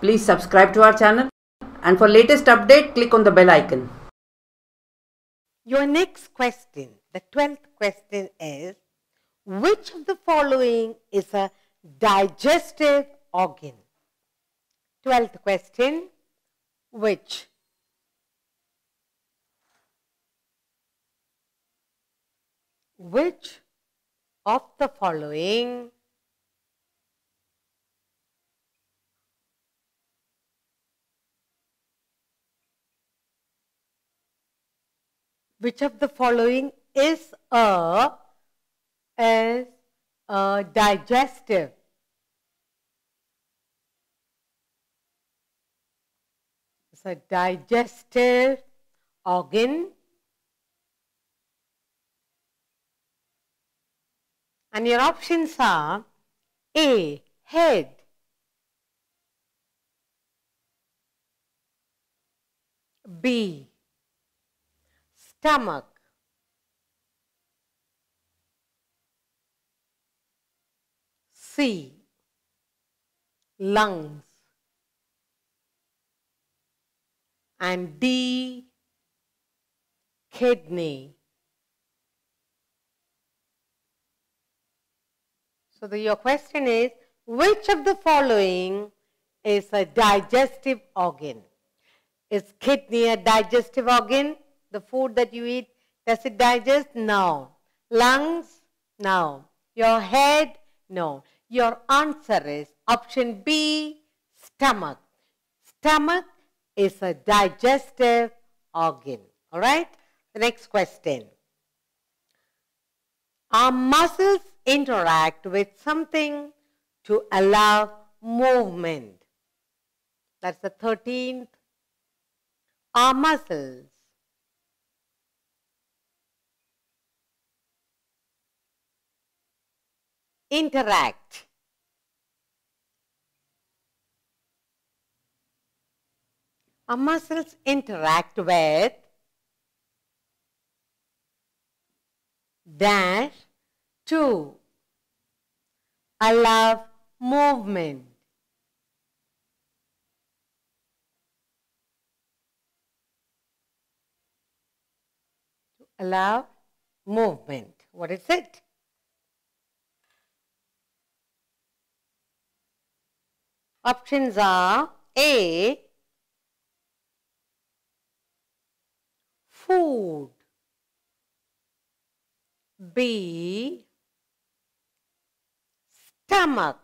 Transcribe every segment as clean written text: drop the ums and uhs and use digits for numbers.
Please subscribe to our channel, and for latest update, click on the bell icon. Your next question, the 12th question is, which of the following is a digestive organ? 12th question, which? Which of the following is a digestive? It's a digestive organ. And your options are A, head, B, stomach, C, lungs, and D, kidney. So your question is, which of the following is a digestive organ? Is kidney a digestive organ? The food that you eat, does it digest? No. Lungs? No. Your head? No. Your answer is option B, stomach. Stomach is a digestive organ. Alright? The next question. Our muscles interact with something to allow movement. That's the 13th. Our muscles interact with dash to allow movement. To allow movement. What is it? Options are A, food, B, stomach,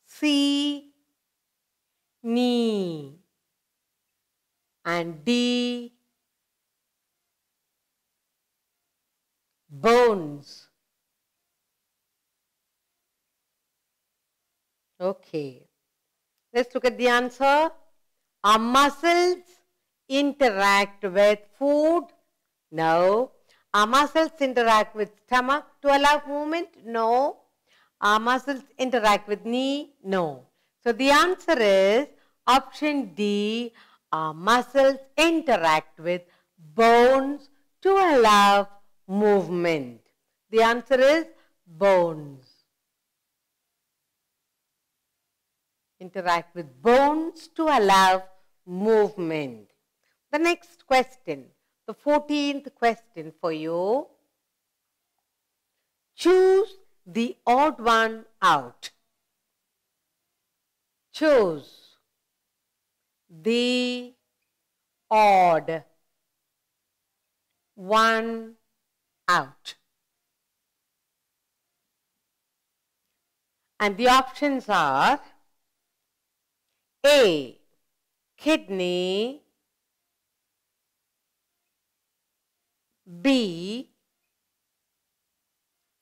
C, knee, and D, bones. Okay. Let's look at the answer. Our muscles interact with food? No. Our muscles interact with stomach to allow movement? No. Our muscles interact with knee? No. So the answer is option D. Our muscles interact with bones to allow movement. The answer is bones. Interact with bones to allow movement. The next question, the 14th question for you. Choose the odd one out. Choose the odd one out. And the options are A, kidney, B,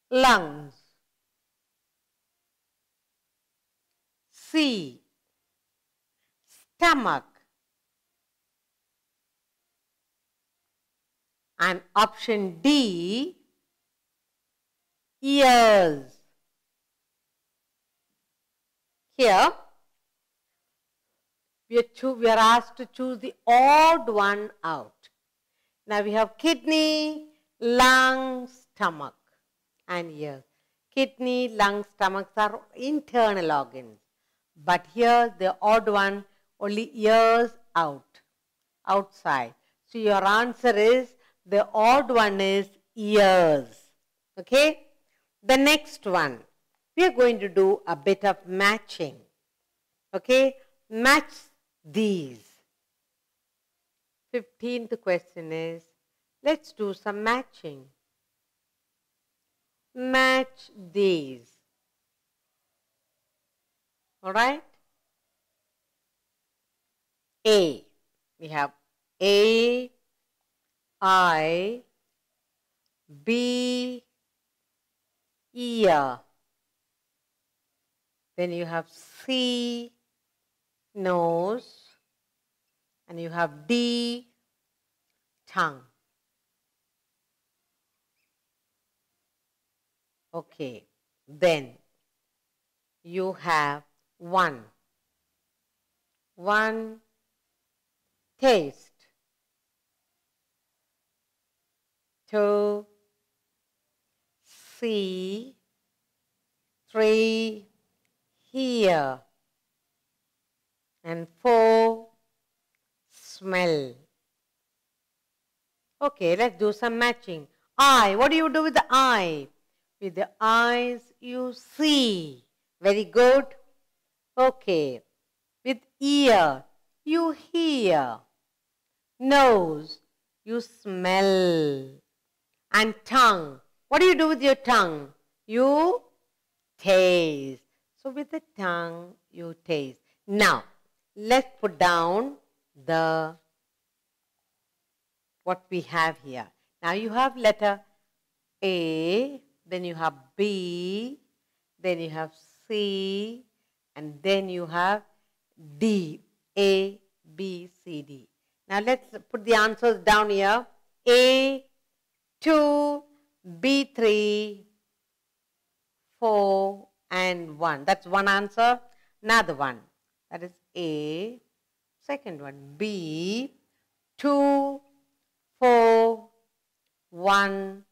lungs, C, stomach, and option D, ears. Here, we are asked to choose the odd one out. Now we have kidney, lung, stomach. and ears. Kidney, lungs, stomachs are internal organs. But here the odd one, only ears out, outside. So your answer is, the odd one is ears. Okay? The next one, we are going to do a bit of matching. Okay? Match these. 15th question is, let's do some matching. Match these. All right? A. We have A, I, B, ear. Then you have C, nose. And you have D, tongue. Okay. Then you have 1. 1, taste. 2, see. 3, hear. And 4, smell. Okay, let's do some matching. Eye. What do you do with the eye? With the eyes, you see. Very good. Okay. With ear, you hear. Nose, you smell. And tongue. What do you do with your tongue? You taste. So with the tongue, you taste. Now, let's put down what we have here. Now you have letter A, then you have B, then you have C, and then you have D. A, B, C, D. Now let's put the answers down here. A, 2, B, 3, 4, and 1. That's one answer. Another one. That is A. Second one, B, 2, 4, 1,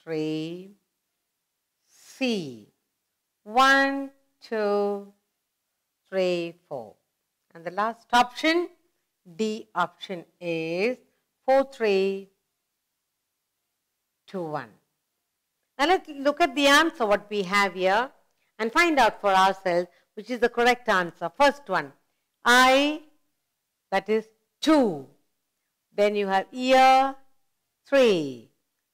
3, C, 1, 2, 3, 4. And the last option, D option is 4, 3, 2, 1. Now let's look at the answer what we have here and find out for ourselves which is the correct answer. First one, I, that is 2. Then you have ear, 3.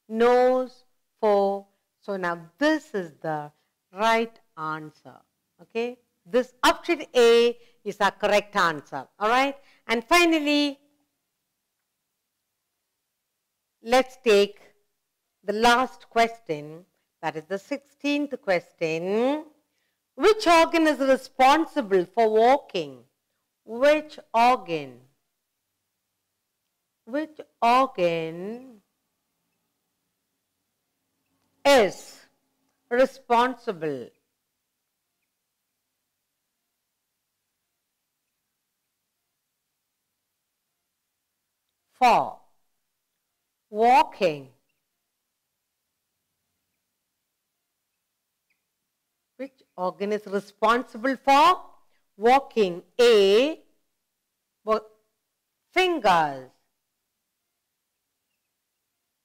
Nose, 4. So now this is the right answer. Okay. This option A is our correct answer. Alright. And finally, let's take the last question. That is the 16th question. Which organ is responsible for walking? Which organ? Which organ is responsible for walking? Which organ is responsible for walking? A, fingers.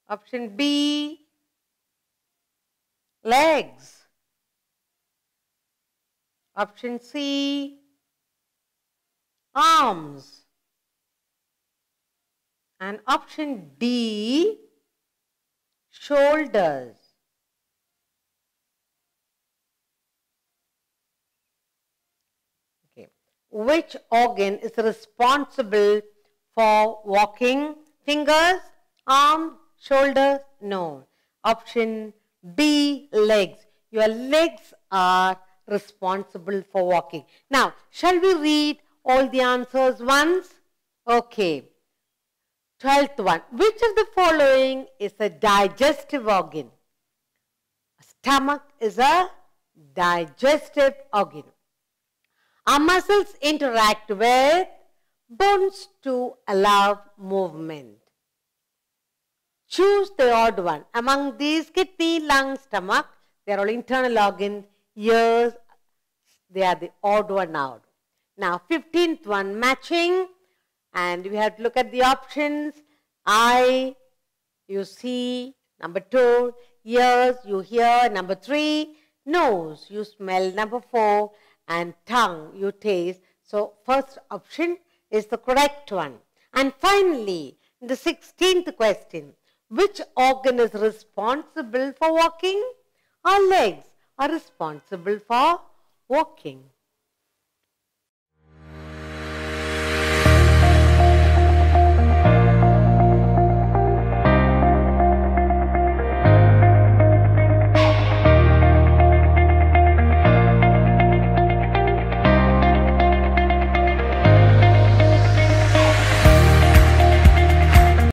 Option B, legs. Option C, arms. And option D, shoulders. Okay. Which organ is responsible for walking? Fingers, arms, shoulders? No. Option B, legs. Your legs are responsible for walking. Now, shall we read all the answers once? Okay. 12th one. Which of the following is a digestive organ? Stomach is a digestive organ. Our muscles interact with bones to allow movement. Choose the odd one. Among these, kidney, lung, stomach, they are all internal organs. Ears, they are the odd one out. Now, 15th one, matching. And we have to look at the options. Eye, you see. Number 2, ears, you hear. Number 3, nose, you smell. Number 4, and tongue, you taste. So, first option is the correct one. And finally, the 16th question, which organ is responsible for walking? Our legs are responsible for walking.